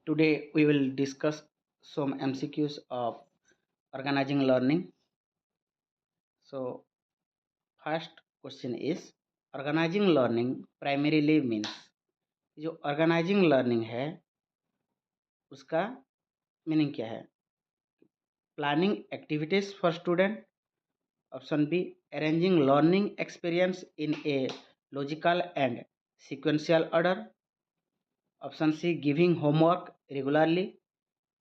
Today we will discuss some MCQs of organizing learning. So first question is organizing learning primarily means जो organizing learning है उसका meaning क्या है? Planning activities for student. Option B, arranging learning experience in a logical and sequential order. Option C, giving homework regularly.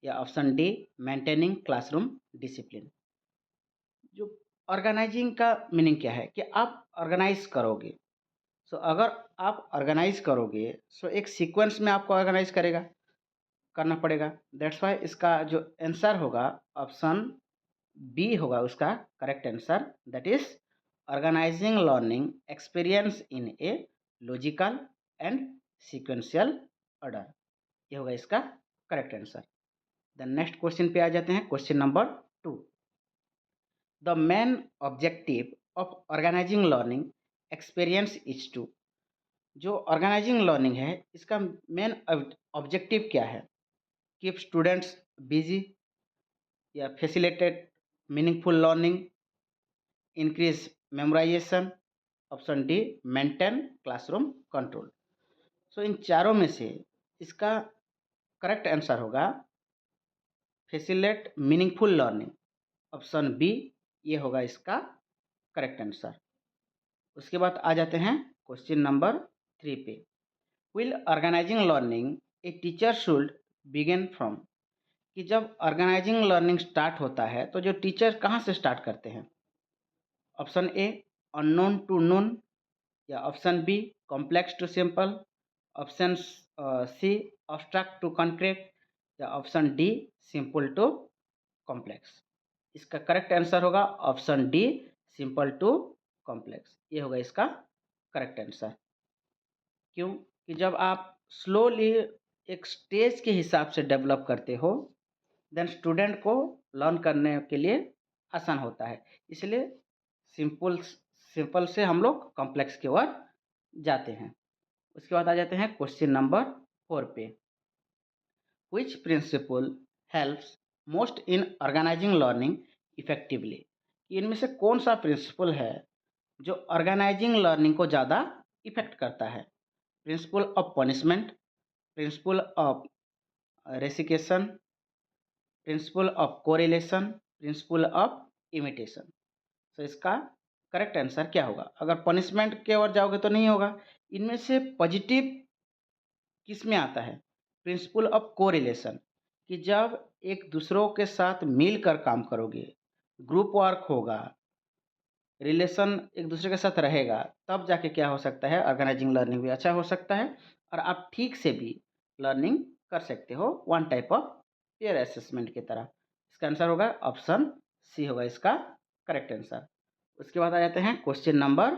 या option D, maintaining classroom discipline. जो organising का meaning क्या है कि आप ऑर्गेनाइज करोगे। सो अगर आप ऑर्गेनाइज करोगे सो एक सीक्वेंस में आपको ऑर्गेनाइज करना पड़ेगा। दैट्स वाई इसका जो आंसर होगा ऑप्शन बी होगा उसका correct answer, that is organising learning experience in a logical and sequential order. ये होगा इसका correct answer. The next question पे आ जाते हैं, question number 2। The main objective of organising learning experience is to. जो ऑर्गेनाइजिंग लर्निंग है इसका मेन ऑब्जेक्टिव क्या है? कीप स्टूडेंट्स बिजी, या facilitate meaningful learning, increase memorisation, option D, maintain classroom control. So इन चारों में से इसका करेक्ट आंसर होगा facilitate meaningful learning. Option B ये होगा इसका करेक्ट आंसर। उसके बाद आ जाते हैं क्वेश्चन नंबर 3 पे। Will organising learning a teacher should begin from. कि जब ऑर्गेनाइजिंग लर्निंग स्टार्ट होता है तो जो टीचर कहाँ से स्टार्ट करते हैं? Option A, unknown to known, या option B, complex to simple, option C, abstract to concrete, या option D, simple to complex. इसका करेक्ट आंसर होगा option D, simple to complex. ये होगा इसका करेक्ट आंसर। क्यों? कि जब आप स्लोली एक स्टेज के हिसाब से डेवलप करते हो देन स्टूडेंट को लर्न करने के लिए आसान होता है। इसलिए सिंपल सिंपल से हम लोग कॉम्प्लेक्स की ओर जाते हैं। उसके बाद आ जाते हैं क्वेश्चन नंबर 4 पे। Which principle helps most in organising learning effectively. इनमें से कौन सा प्रिंसिपल है जो ऑर्गेनाइजिंग लर्निंग को ज़्यादा इफेक्ट करता है? Principle of punishment, principle of recitation, principle of correlation, principle of imitation. So इसका करेक्ट आंसर क्या होगा? अगर पनिशमेंट के ओर जाओगे तो नहीं होगा। इनमें से पॉजिटिव किस में आता है? प्रिंसिपल ऑफ कोरिलेशन, कि जब एक दूसरों के साथ मिलकर काम करोगे, ग्रुप वर्क होगा, रिलेशन एक दूसरे के साथ रहेगा, तब जाके क्या हो सकता है? ऑर्गेनाइजिंग लर्निंग भी अच्छा हो सकता है और आप ठीक से भी लर्निंग कर सकते हो, one type of pair assessment की तरह। इसका आंसर होगा ऑप्शन सी होगा इसका करेक्ट आंसर। उसके बाद आ जाते हैं क्वेश्चन नंबर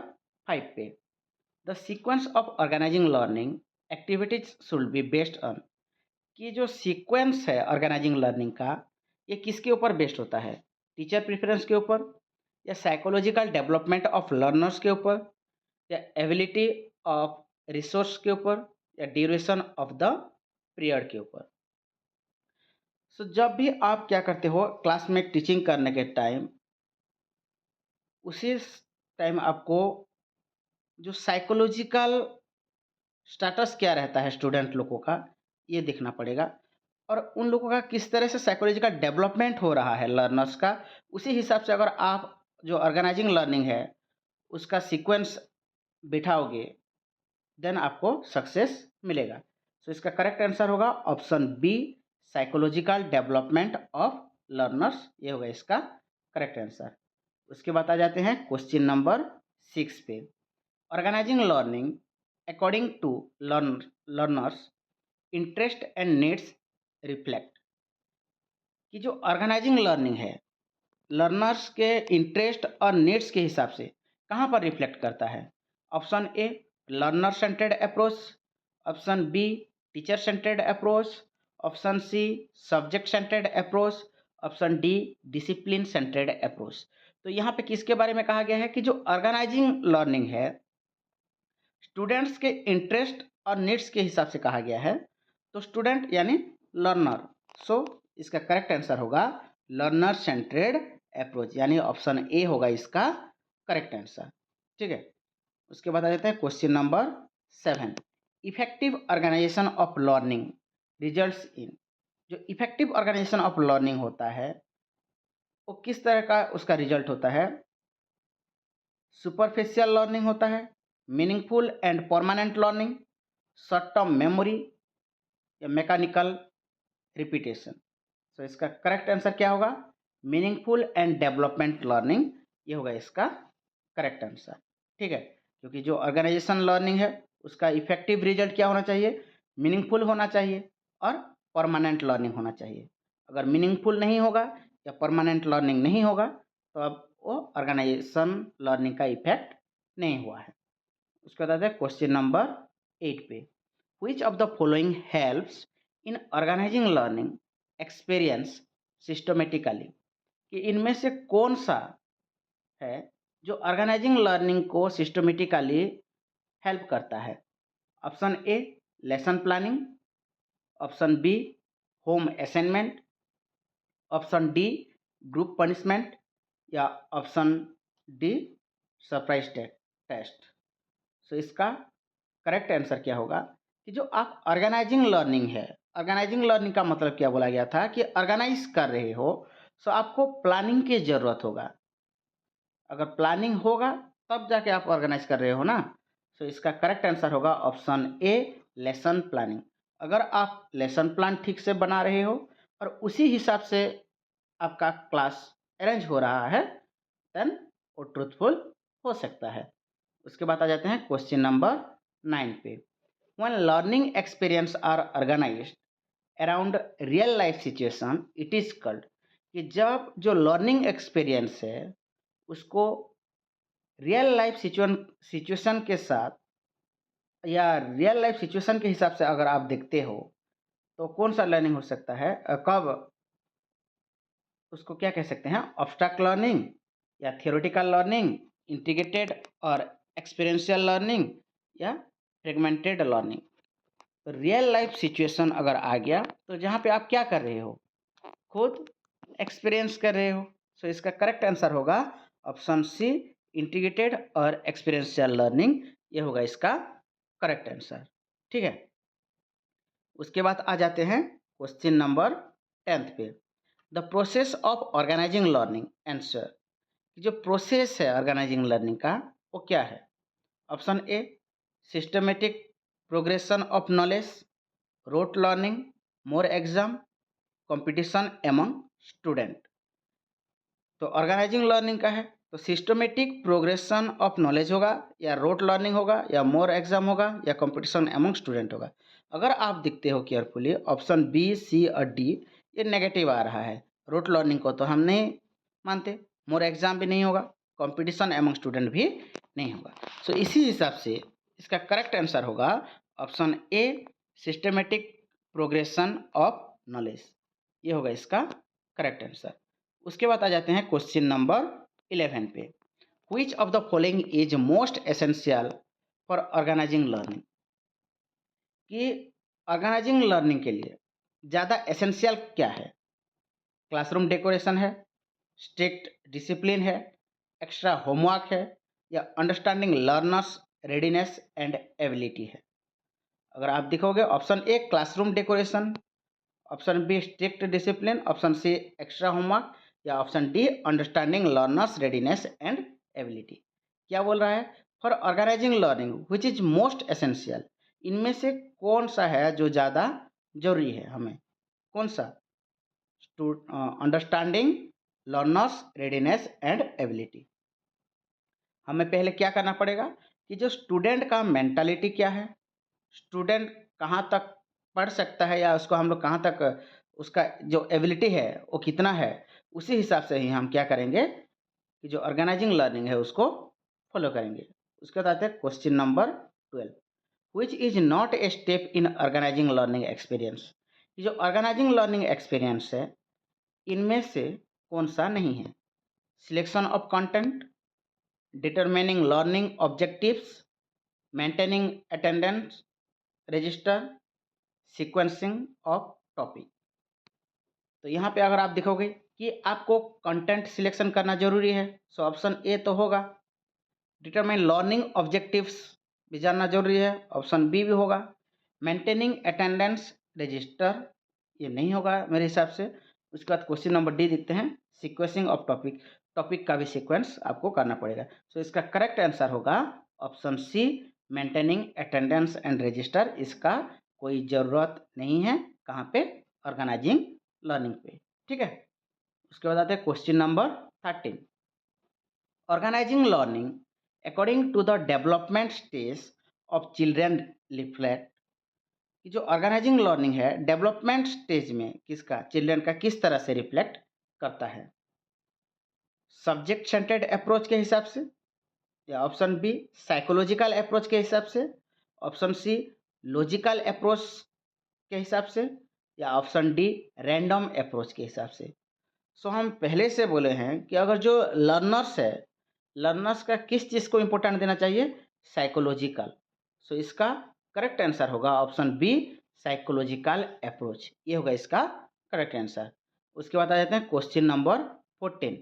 5 पे। The sequence of organising learning activities should be based on. कि जो सीक्वेंस है ऑर्गेनाइजिंग लर्निंग का ये किसके ऊपर बेस्ड होता है? टीचर प्रेफरेंस के ऊपर, या साइकोलॉजिकल डेवलपमेंट ऑफ लर्नर्स के ऊपर, या एबिलिटी ऑफ रिसोर्स के ऊपर, या ड्यूरेशन ऑफ द पीरियड के ऊपर। सो जब भी आप क्या करते हो क्लास में टीचिंग करने के टाइम, उसी टाइम आपको जो साइकोलॉजिकल स्टेटस क्या रहता है स्टूडेंट लोगों का ये देखना पड़ेगा, और उन लोगों का किस तरह से साइकोलॉजिकल डेवलपमेंट हो रहा है लर्नर्स का, उसी हिसाब से अगर आप जो ऑर्गेनाइजिंग लर्निंग है उसका सीक्वेंस बिठाओगे देन आपको सक्सेस मिलेगा। सो इसका करेक्ट आंसर होगा option B, psychological development of learners. ये होगा इसका करेक्ट आंसर। उसके बाद आ जाते हैं क्वेश्चन नंबर 6 पे। Organising learning according to learners interest and needs reflect. कि जो ऑर्गेनाइजिंग लर्निंग है लर्नर्स के इंटरेस्ट और नीड्स के हिसाब से कहाँ पर रिफ्लेक्ट करता है? Option A, learner centred approach, option B, teacher centred approach, option C, subject centred approach, option D, discipline centred approach. तो यहाँ पे किसके बारे में कहा गया है कि जो ऑर्गेनाइजिंग लर्निंग है स्टूडेंट्स के इंटरेस्ट और नीड्स के हिसाब से कहा गया है। तो स्टूडेंट यानी लर्नर। सो इसका करेक्ट आंसर होगा लर्नर सेंट्रेड अप्रोच, यानी ऑप्शन ए होगा इसका करेक्ट आंसर। ठीक है, उसके बाद आ जाता है question number 7। Effective organisation of learning results in. जो इफेक्टिव ऑर्गेनाइजेशन ऑफ लर्निंग होता है वो किस तरह का उसका रिजल्ट होता है? सुपरफिशियल लर्निंग होता है, meaningful and permanent learning, short term memory, या मैकेनिकल रिपीटेशन। तो इसका करेक्ट आंसर क्या होगा? मीनिंगफुल एंड डेवलपमेंट लर्निंग, ये होगा इसका करेक्ट आंसर। ठीक है, क्योंकि जो ऑर्गेनाइजेशन लर्निंग है उसका इफेक्टिव रिजल्ट क्या होना चाहिए? मीनिंगफुल होना चाहिए और परमानेंट लर्निंग होना चाहिए। अगर मीनिंगफुल नहीं होगा या परमानेंट लर्निंग नहीं होगा तो अब वो ऑर्गेनाइजेशन लर्निंग का इफेक्ट नहीं हुआ है। उसके बाद क्वेश्चन नंबर 8 पे, which of the following helps in organising learning experience systematically. कि इनमें से कौन सा है जो ऑर्गेनाइजिंग लर्निंग को सिस्टमेटिकली हेल्प करता है? Option A lesson planning, option B home assignment, option D group punishment, या option D surprise test. So इसका करेक्ट आंसर क्या होगा कि जो आप ऑर्गेनाइजिंग लर्निंग है, ऑर्गेनाइजिंग लर्निंग का मतलब क्या बोला गया था कि ऑर्गेनाइज कर रहे हो सो आपको प्लानिंग की ज़रूरत होगा। अगर प्लानिंग होगा तब जाके आप ऑर्गेनाइज कर रहे हो ना। सो इसका करेक्ट आंसर होगा ऑप्शन ए लेसन प्लानिंग। अगर आप लेसन प्लान ठीक से बना रहे हो और उसी हिसाब से आपका क्लास अरेंज हो रहा है देन वो ट्रूथफुल हो सकता है। उसके बाद आ जाते हैं क्वेश्चन नंबर 9 पे। When learning experience are organised around real life situation it is called. कि जब जो लर्निंग एक्सपीरियंस है उसको रियल लाइफ सिचुएशन के साथ या रियल लाइफ सिचुएशन के हिसाब से अगर आप देखते हो तो कौन सा लर्निंग हो सकता है? कब उसको क्या कह सकते हैं? ऑब्स्ट्रैक्ट लर्निंग या थियोरेटिकल लर्निंग, इंटीग्रेटेड और एक्सपीरियंशियल लर्निंग, या फ्रेगमेंटेड लर्निंग। तो रियल लाइफ सिचुएशन अगर आ गया तो जहाँ पे आप क्या कर रहे हो? खुद एक्सपीरियंस कर रहे हो। सो इसका करेक्ट आंसर होगा ऑप्शन सी इंटीग्रेटेड और एक्सपीरियंशियल लर्निंग, ये होगा इसका करेक्ट आंसर। ठीक है, उसके बाद आ जाते हैं क्वेश्चन नंबर 10 पे। The process of organising learning answer. जो प्रोसेस है ऑर्गेनाइजिंग लर्निंग का वो क्या है? Option A systematic progression of knowledge, rote learning, more exam, competition among student. तो ऑर्गेनाइजिंग लर्निंग का है तो सिस्टमेटिक प्रोग्रेशन ऑफ नॉलेज होगा, या रोट लर्निंग होगा, या मोर एग्जाम होगा, या कंपटीशन एमंग स्टूडेंट होगा। अगर आप देखते हो केयरफुली ऑप्शन बी, सी और डी ये नेगेटिव आ रहा है। रोट लर्निंग को तो हम नहीं मानते, मोर एग्जाम भी नहीं होगा, कंपटीशन एमंग स्टूडेंट भी नहीं होगा। सो इसी हिसाब से इसका करेक्ट आंसर होगा option A systematic progression of knowledge, ये होगा इसका करेक्ट आंसर। उसके बाद आ जाते हैं क्वेश्चन नंबर 11 पे। Which of the following is most essential for organising learning. कि ऑर्गेनाइजिंग लर्निंग के लिए ज़्यादा एसेंशियल क्या है? क्लासरूम डेकोरेशन है, स्ट्रिक्ट डिसिप्लिन है, एक्स्ट्रा होमवर्क है, या understanding learners readiness and ability है। अगर आप देखोगे option A classroom decoration, option B strict discipline, option C extra homework, या option D understanding learners readiness and ability. क्या बोल रहा है? For organising learning which is most essential. इनमें से कौन सा है जो ज़्यादा जरूरी है हमें? कौन सा? Understanding learners readiness and ability. हमें पहले क्या करना पड़ेगा कि जो स्टूडेंट का मेंटालिटी क्या है, स्टूडेंट कहाँ तक पढ़ सकता है, या उसको हम लोग कहाँ तक उसका जो एबिलिटी है वो कितना है, उसी हिसाब से ही हम क्या करेंगे कि जो ऑर्गेनाइजिंग लर्निंग है उसको फॉलो करेंगे। उसके बाद आते हैं question number 12। Which is not a step in organising learning experience. जो ऑर्गेनाइजिंग लर्निंग एक्सपीरियंस है इनमें से कौन सा नहीं है? Selection of content, determining learning objectives, maintaining attendance register, sequencing of topic. तो यहाँ पे अगर आप देखोगे कि आपको कंटेंट सिलेक्शन करना जरूरी है, सो ऑप्शन ए तो होगा। डिटरमाइन लर्निंग ऑब्जेक्टिव्स भी जानना जरूरी है, ऑप्शन बी भी होगा। मेंटेनिंग अटेंडेंस रजिस्टर, ये नहीं होगा मेरे हिसाब से। उसके बाद क्वेश्चन नंबर डी देखते हैं, सीक्वेंसिंग ऑफ टॉपिक, टॉपिक का भी सीक्वेंस आपको करना पड़ेगा। सो इसका करेक्ट आंसर होगा option C, maintaining attendance and register. इसका कोई ज़रूरत नहीं है कहाँ पे, ऑर्गेनाइजिंग लर्निंग पे, ठीक है। उसके बाद आते हैं question number 13, organising learning according to the development stage of children reflect, कि जो ऑर्गेनाइजिंग लर्निंग है डेवलपमेंट स्टेज में किसका, चिल्ड्रन का किस तरह से रिफ्लेक्ट करता है, सब्जेक्ट सेंटर्ड अप्रोच के हिसाब से, या ऑप्शन बी साइकोलॉजिकल अप्रोच के हिसाब से, ऑप्शन सी लॉजिकल अप्रोच के हिसाब से, या ऑप्शन डी रैंडम अप्रोच के हिसाब से। सो हम पहले से बोले हैं कि अगर जो लर्नर्स है, लर्नर्स का किस चीज़ को इम्पोर्टेंट देना चाहिए, साइकोलॉजिकल। सो इसका करेक्ट आंसर होगा ऑप्शन बी, साइकोलॉजिकल अप्रोच, ये होगा इसका करेक्ट आंसर। उसके बाद आ जाते हैं question number 14,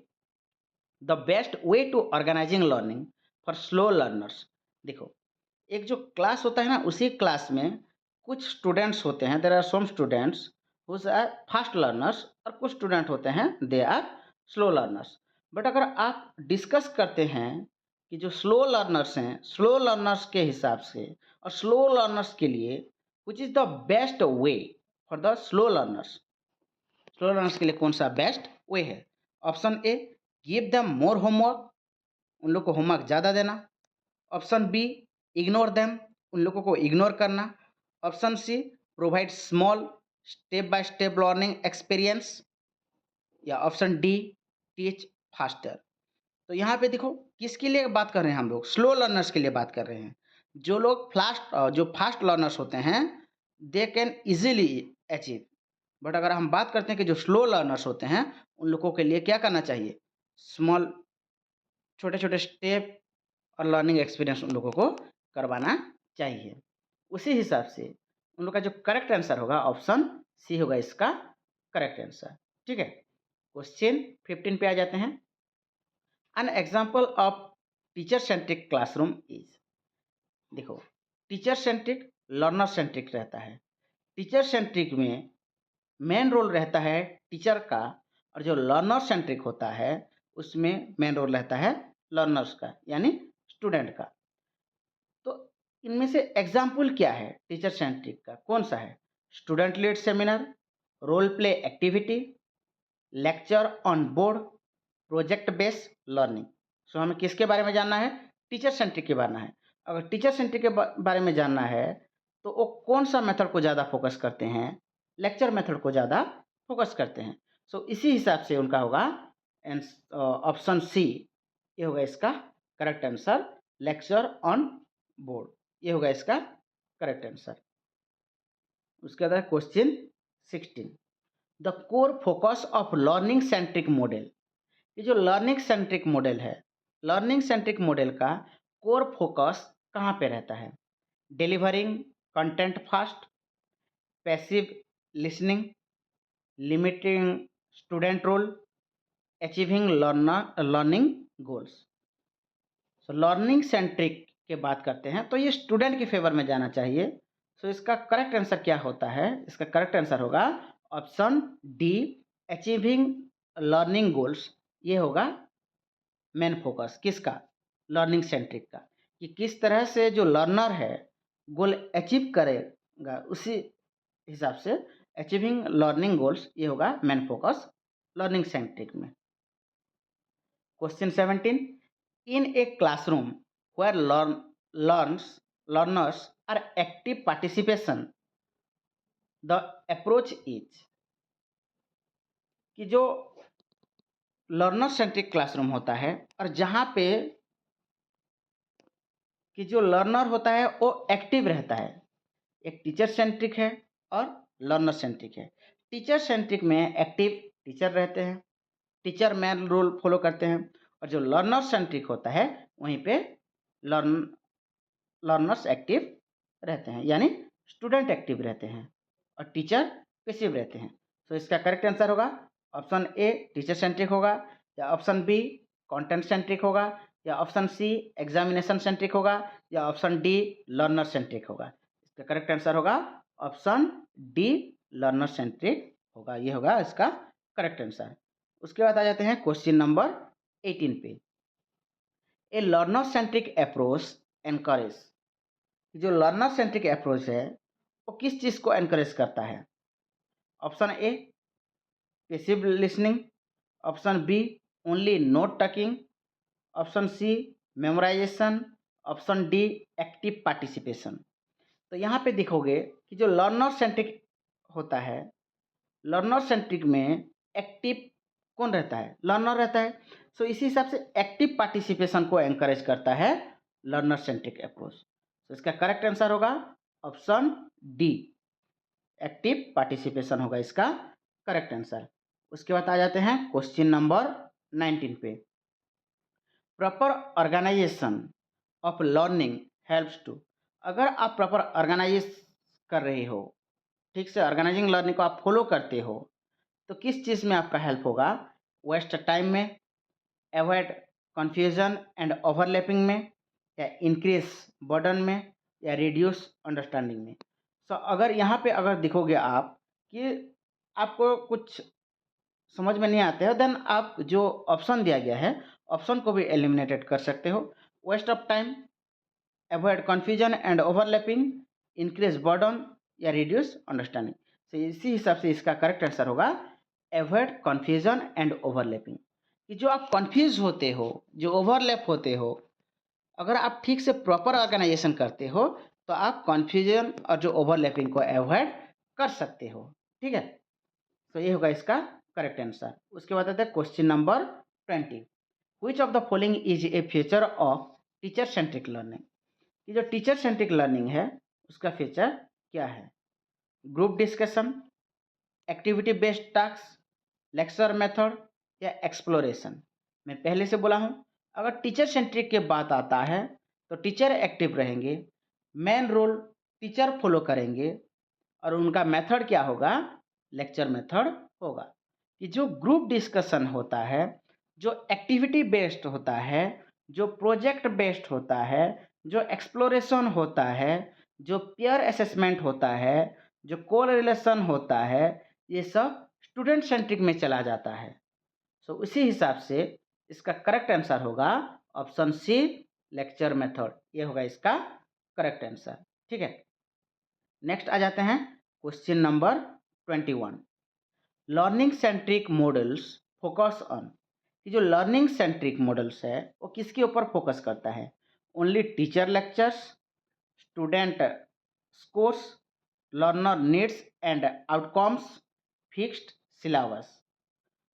the best way to organising learning for slow learners. देखो, एक जो क्लास होता है ना, उसी क्लास में कुछ स्टूडेंट्स होते हैं, there are some students who are fast learners, और कुछ स्टूडेंट होते हैं they are slow learners. But अगर आप डिस्कस करते हैं कि जो स्लो लर्नर्स हैं, स्लो लर्नर्स के हिसाब से और स्लो लर्नर्स के लिए which is the best way for the slow learners, slow learners के लिए कौन सा बेस्ट वे है। Option A, give them more homework, उन लोग को होमवर्क ज़्यादा देना। ऑप्शन बी, इग्नोर देम, उन लोगों को इग्नोर करना। Option C, provide small step by step learning experience, या ऑप्शन डी, टीच फास्टर। तो यहाँ पे देखो किसके लिए बात कर रहे हैं हम लोग, स्लो लर्नर्स के लिए बात कर रहे हैं। जो लोग जो फास्ट लर्नर्स होते हैं they can easily achieve, but अगर हम बात करते हैं कि जो स्लो लर्नर्स होते हैं उन लोगों के लिए क्या करना चाहिए, स्मॉल छोटे छोटे स्टेप और लर्निंग एक्सपीरियंस उन लोगों को करवाना चाहिए। उसी हिसाब से उन लोग का जो करेक्ट आंसर होगा ऑप्शन सी होगा इसका करेक्ट आंसर, ठीक है। क्वेश्चन 15 पे आ जाते हैं, an example of teacher centric classroom is. देखो, टीचर सेंट्रिक लर्नर सेंट्रिक रहता है। टीचर सेंट्रिक में मेन रोल रहता है टीचर का, और जो लर्नर सेंट्रिक होता है उसमें मेन रोल रहता है लर्नर्स का, यानी स्टूडेंट का। तो इनमें से एग्जाम्पल क्या है टीचर सेंट्रिक का, कौन सा है, student led seminar, role play activity, lecture on board, project based learning. So हमें किसके बारे में जानना है, टीचर सेंट्रिक के बारे में है। अगर टीचर सेंट्रिक के बारे में जानना है तो वो कौन सा मेथड को ज़्यादा फोकस करते हैं, लेक्चर मेथड को ज़्यादा फोकस करते हैं। सो इसी हिसाब से उनका होगा ऑप्शन सी, ये होगा इसका correct answer, lecture on board, ये होगा इसका करेक्ट आंसर। उसके बाद question 16, the core focus of learning centric model. ये जो लर्निंग सेंट्रिक मॉडल है, लर्निंग सेंट्रिक मॉडल का कोर फोकस कहाँ पे रहता है, delivering content fast, passive listening, limiting student role, achieving learning goals. So learning centric के बात करते हैं तो ये स्टूडेंट के फेवर में जाना चाहिए। सो इसका करेक्ट आंसर क्या होता है, इसका करेक्ट आंसर होगा option D, achieving learning goals. ये होगा मेन फोकस किसका, लर्निंग सेंट्रिक का, कि किस तरह से जो लर्नर है गोल अचीव करेगा, उसी हिसाब से अचीविंग लर्निंग गोल्स, ये होगा मेन फोकस लर्निंग सेंट्रिक में। Question 17, in a classroom where learners are active participation, the approach is, कि जो लर्नर सेंट्रिक क्लासरूम होता है और जहाँ पे कि जो लर्नर होता है वो एक्टिव रहता है, एक टीचर सेंट्रिक है और लर्नर सेंट्रिक है। टीचर सेंट्रिक में एक्टिव टीचर रहते हैं, टीचर मेन रोल फॉलो करते हैं, और जो लर्नर सेंट्रिक होता है वहीं पे लर्नर्स एक्टिव रहते हैं, यानी स्टूडेंट एक्टिव रहते हैं और टीचर पैसिव रहते हैं। सो इसका करेक्ट आंसर होगा ऑप्शन ए टीचर सेंट्रिक होगा, या ऑप्शन बी कंटेंट सेंट्रिक होगा, या ऑप्शन सी एग्जामिनेशन सेंट्रिक होगा, या ऑप्शन डी लर्नर सेंट्रिक होगा। इसका करेक्ट आंसर होगा ऑप्शन डी लर्नर सेंट्रिक होगा, ये होगा इसका करेक्ट आंसर। उसके बाद आ जाते हैं क्वेश्चन नंबर 18 पे। A learner centric approach encourage, जो लर्नर सेंट्रिक अप्रोच है वो किस चीज़ को एनकरेज करता है? Option A passive listening, option B only note taking, option C memorisation, option D active participation. तो यहाँ पे देखोगे कि जो लर्नर सेंट्रिक होता है, लर्नर सेंट्रिक में एक्टिव कौन रहता है? लर्नर रहता है। सो इसी हिसाब से एक्टिव पार्टिसिपेशन को एनकरेज करता है लर्नर सेंट्रिक अप्रोच। तो इसका करेक्ट आंसर होगा ऑप्शन डी, एक्टिव पार्टिसिपेशन होगा इसका करेक्ट आंसर। उसके बाद आ जाते हैं क्वेश्चन नंबर 19 पे। Proper organisation of learning helps to, अगर आप प्रॉपर ऑर्गेनाइज कर रहे हो, ठीक से ऑर्गेनाइजिंग लर्निंग को आप फॉलो करते हो, तो किस चीज़ में आपका हेल्प होगा? वेस्ट टाइम में, अवॉइड कन्फ्यूजन एंड ओवरलैपिंग में, या इंक्रीज बर्डन में, या रिड्यूस अंडरस्टैंडिंग में। सो अगर यहाँ पे अगर देखोगे आप कि आपको कुछ समझ में नहीं आते हो, देन आप जो ऑप्शन दिया गया है ऑप्शन को भी एलिमिनेटेड कर सकते हो। Waste of time, avoid confusion and overlapping, increase burden, या रिड्यूस अंडरस्टैंडिंग। तो इसी हिसाब से इसका करेक्ट आंसर होगा अवॉइड कन्फ्यूजन एंड ओवरलैपिंग। कि जो आप कन्फ्यूज होते हो, जो ओवरलैप होते हो, अगर आप ठीक से प्रॉपर ऑर्गेनाइजेशन करते हो तो आप कन्फ्यूजन और जो ओवरलैपिंग को अवॉइड कर सकते हो। ठीक है, तो ये होगा इसका करेक्ट आंसर। उसके बाद आता है question number 20। Which of the following is a feature of teacher centric learning? ये जो टीचर सेंट्रिक लर्निंग है उसका फीचर क्या है? Group discussion, activity based task, lecture method, या एक्सप्लोरेशन। मैं पहले से बोला हूँ, अगर टीचर सेंट्रिक की बात आता है तो टीचर एक्टिव रहेंगे, मेन रोल टीचर फॉलो करेंगे, और उनका मेथड क्या होगा? लेक्चर मेथड होगा। कि जो ग्रुप डिस्कशन होता है, जो एक्टिविटी बेस्ड होता है, जो प्रोजेक्ट बेस्ड होता है, जो एक्सप्लोरेशन होता है, जो पेयर असेसमेंट होता है, जो कोरिलेशन होता है, ये सब स्टूडेंट सेंट्रिक में चला जाता है। सो उसी हिसाब से इसका करेक्ट आंसर होगा ऑप्शन सी लेक्चर मेथड, ये होगा इसका करेक्ट आंसर। ठीक है, नेक्स्ट आ जाते हैं question number 21। Learning centric models focus on, कि जो लर्निंग सेंट्रिक मॉडल्स है वो किसके ऊपर फोकस करता है? Only teacher lectures, student scores, learner needs and outcomes, fixed syllabus.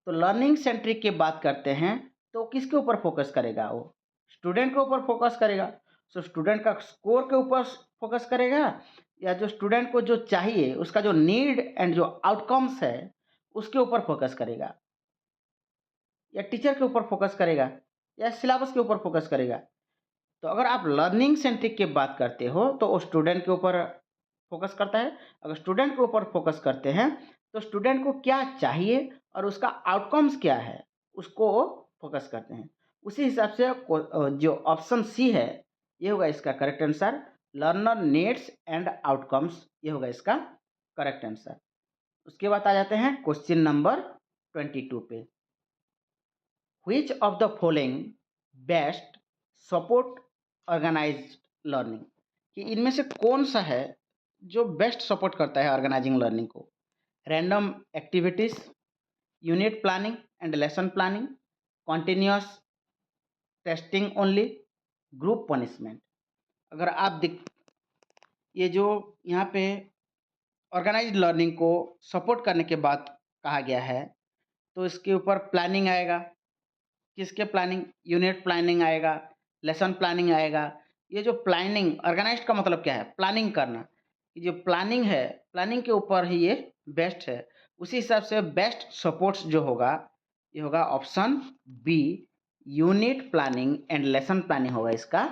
तो लर्निंग सेंट्रिक की बात करते हैं तो किसके ऊपर फोकस करेगा? वो स्टूडेंट के ऊपर फोकस करेगा। सो स्टूडेंट का स्कोर के ऊपर फोकस करेगा, या जो स्टूडेंट को जो चाहिए उसका जो नीड एंड जो आउटकम्स है उसके ऊपर फोकस करेगा, या टीचर के ऊपर फोकस करेगा, या सिलेबस के ऊपर फोकस करेगा? तो अगर आप लर्निंग सेंट्रिक की बात करते हो तो वो स्टूडेंट के ऊपर फोकस करता है। अगर स्टूडेंट के ऊपर फोकस करते हैं तो स्टूडेंट को क्या चाहिए और उसका आउटकम्स क्या है उसको वो फोकस करते हैं। उसी हिसाब से जो ऑप्शन सी है ये होगा इसका correct answer, learner needs and outcomes, ये होगा इसका करेक्ट आंसर। उसके बाद आ जाते हैं क्वेश्चन नंबर 22 पे। Which of the following best support organised learning, कि इनमें से कौन सा है जो बेस्ट सपोर्ट करता है ऑर्गेनाइजिंग लर्निंग को? Random activities, unit planning and lesson planning, continuous testing only, group punishment. अगर आप देख, ये जो यहाँ पे ऑर्गेनाइज्ड लर्निंग को सपोर्ट करने के बाद कहा गया है तो इसके ऊपर प्लानिंग आएगा। किसके प्लानिंग? यूनिट प्लानिंग आएगा, लेसन प्लानिंग आएगा। ये जो प्लानिंग, ऑर्गेनाइज्ड का मतलब क्या है? प्लानिंग करना। ये जो प्लानिंग है, प्लानिंग के ऊपर ही ये बेस्ट है। उसी हिसाब से बेस्ट सपोर्ट्स जो होगा ये होगा option B, unit planning and lesson planning होगा इसका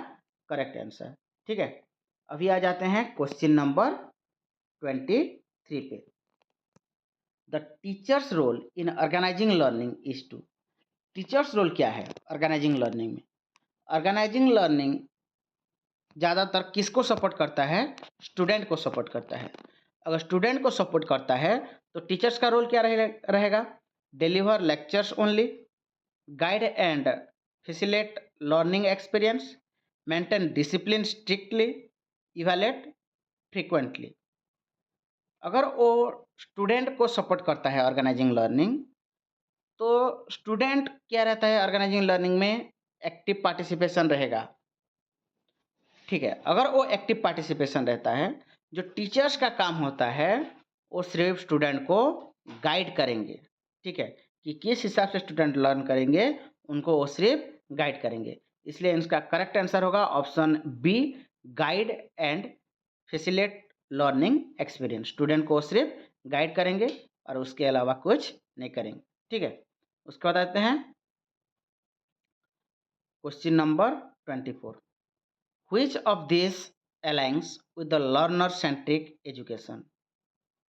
करेक्ट आंसर। ठीक है, अभी आ जाते हैं क्वेश्चन नंबर 23 पे। The teacher's role in organising learning is to, teacher's role क्या है ऑर्गेनाइजिंग लर्निंग में? ऑर्गेनाइजिंग लर्निंग ज़्यादातर किसको सपोर्ट करता है? स्टूडेंट को सपोर्ट करता है। अगर स्टूडेंट को सपोर्ट करता है तो टीचर्स का रोल क्या रहेगा? Deliver lectures only, guide and facilitate learning experience, maintain discipline strictly, evaluate frequently. अगर वो स्टूडेंट को सपोर्ट करता है ऑर्गेनाइजिंग लर्निंग, तो स्टूडेंट क्या रहता है ऑर्गेनाइजिंग लर्निंग में? एक्टिव पार्टिसिपेशन रहेगा। ठीक है, अगर वो एक्टिव पार्टिसिपेशन रहता है, जो टीचर्स का काम होता है वो सिर्फ स्टूडेंट को गाइड करेंगे। ठीक है, कि किस हिसाब से स्टूडेंट लर्न करेंगे उनको वो सिर्फ गाइड करेंगे। इसलिए इसका करेक्ट आंसर होगा option B, guide and facilitate learning experience. Student को सिर्फ गाइड करेंगे और उसके अलावा कुछ नहीं करेंगे। ठीक है, उसके बाद आते हैं question number 24। Which of these aligns with the learner centric education?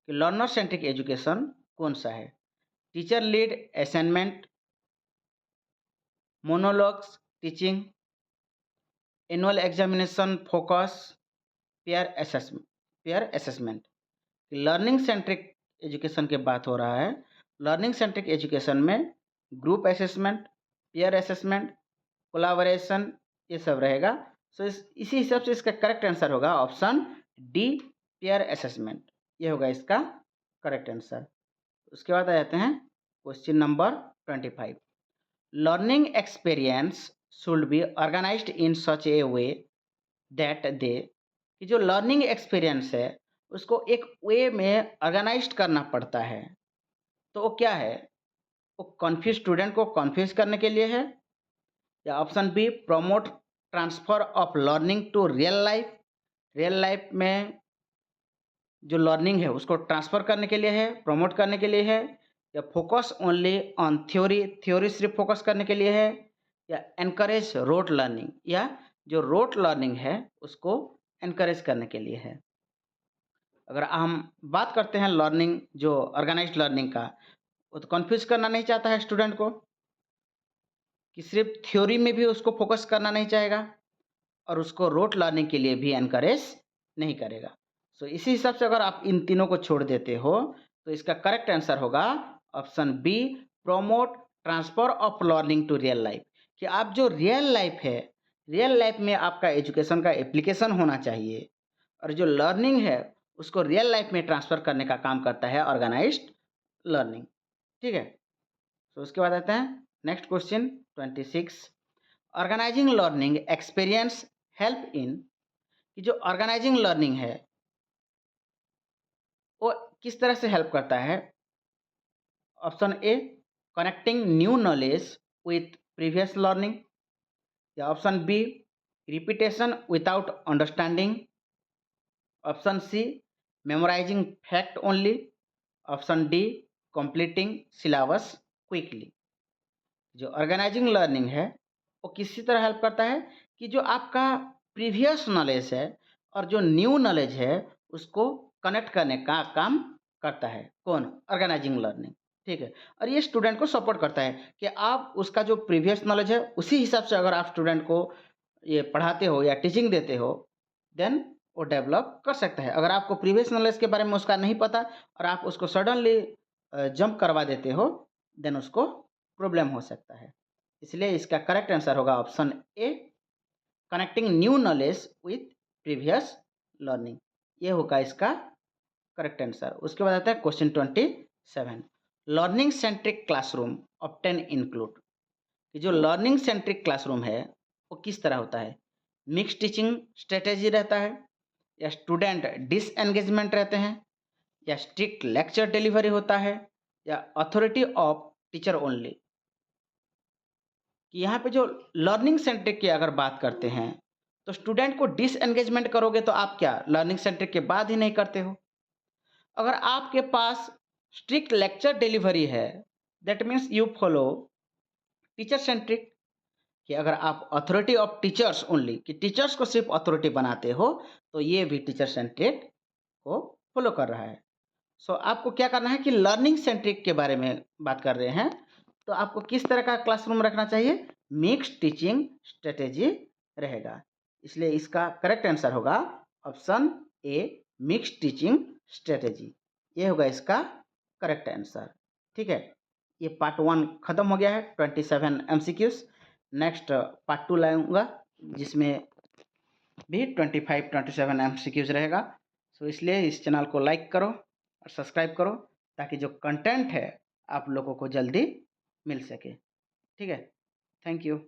कि लर्नर सेंट्रिक एजुकेशन कौन सा है? Teacher lead assignment, monologues teaching, annual examination focus, pair assessment. Learning centric education की बात हो रहा है। लर्निंग सेंट्रिक एजुकेशन में group assessment, pair assessment, collaboration ये सब रहेगा। सो इसी हिसाब से इसका करेक्ट आंसर होगा ऑप्शन डी, पेयर असेसमेंट। ये होगा इसका करेक्ट आंसर। उसके बाद आ जाते हैं question number 25। Learning experience should be organised in such a way that they, कि जो लर्निंग एक्सपीरियंस है उसको एक वे में ऑर्गेनाइज करना पड़ता है। तो वो क्या है? वो कन्फ्यूज स्टूडेंट को कन्फ्यूज करने के लिए है, या option B promote transfer of learning to real life में जो लर्निंग है उसको ट्रांसफर करने के लिए है, प्रमोट करने के लिए है, या फोकस ओनली ऑन थ्योरी सिर्फ फोकस करने के लिए है, या एनकरेज रोट लर्निंग, या जो रोट लर्निंग है उसको एनकरेज करने के लिए है। अगर हम बात करते हैं लर्निंग जो ऑर्गेनाइज्ड लर्निंग का, वो तो कन्फ्यूज करना नहीं चाहता है स्टूडेंट को, कि सिर्फ थ्योरी में भी उसको फोकस करना नहीं चाहेगा और उसको रोट लर्निंग के लिए भी एनकरेज नहीं करेगा। सो इसी हिसाब से अगर आप इन तीनों को छोड़ देते हो तो इसका करेक्ट आंसर होगा option B, promote transfer of learning to real life. कि आप जो रियल लाइफ है, रियल लाइफ में आपका एजुकेशन का एप्लीकेशन होना चाहिए, और जो लर्निंग है उसको रियल लाइफ में ट्रांसफर करने का काम करता है ऑर्गेनाइज्ड लर्निंग। ठीक है, तो उसके बाद आते हैं next question 26। Organising learning experience help in, कि जो ऑर्गेनाइजिंग लर्निंग है वो किस तरह से हेल्प करता है? Option A, connecting new knowledge with previous learning, या option B, repetition without understanding, option C, memorising fact only, option D, completing syllabus quickly. जो ऑर्गेनाइजिंग लर्निंग है वो किसी तरह हेल्प करता है कि जो आपका प्रीवियस नॉलेज है और जो न्यू नॉलेज है उसको कनेक्ट करने का काम करता है। कौन? Organising learning. ठीक है, और ये स्टूडेंट को सपोर्ट करता है कि आप उसका जो प्रीवियस नॉलेज है उसी हिसाब से अगर आप स्टूडेंट को ये पढ़ाते हो या टीचिंग देते हो, देन वो डेवलप कर सकता है। अगर आपको प्रीवियस नॉलेज के बारे में उसका नहीं पता और आप उसको सडनली जंप करवा देते हो, देन उसको प्रॉब्लम हो सकता है। इसलिए इसका करेक्ट आंसर होगा option A, connecting new knowledge with previous learning. ये होगा इसका करेक्ट आंसर। उसके बाद आता है question 27। Learning centric classroom often include, कि जो लर्निंग सेंट्रिक क्लासरूम है वो किस तरह होता है? मिक्स टीचिंग स्ट्रेटेजी रहता है, या स्टूडेंट डिसएंगेजमेंट रहते हैं, या स्ट्रिक्ट लेक्चर डिलीवरी होता है, या अथॉरिटी ऑफ टीचर ओनली। कि यहाँ पे जो लर्निंग सेंट्रिक की अगर बात करते हैं तो स्टूडेंट को डिसएंगेजमेंट करोगे तो आप क्या लर्निंग सेंट्रिक के बाद ही नहीं करते हो? अगर आपके पास स्ट्रिक्ट लेक्चर डिलीवरी है, that means you follow teacher centric. कि अगर आप अथॉरिटी ऑफ टीचर्स ओनली, कि टीचर्स को सिर्फ अथॉरिटी बनाते हो, तो ये भी टीचर सेंट्रिक को फॉलो कर रहा है। सो आपको क्या करना है कि लर्निंग सेंट्रिक के बारे में बात कर रहे हैं, तो आपको किस तरह का क्लासरूम रखना चाहिए? मिक्स्ड टीचिंग स्ट्रेटेजी रहेगा। इसलिए इसका करेक्ट आंसर होगा ऑप्शन ए, मिक्स्ड टीचिंग स्ट्रेटेजी। ये होगा इसका करेक्ट आंसर। ठीक है, ये पार्ट 1 खत्म हो गया है, 27 एमसीक्यूज। नेक्स्ट पार्ट 2 लाऊंगा जिसमें भी 25-27 एमसीक्यूज रहेगा। सो इसलिए इस चैनल को लाइक करो और सब्सक्राइब करो ताकि जो कंटेंट है आप लोगों को जल्दी मिल सके। ठीक है, थैंक यू।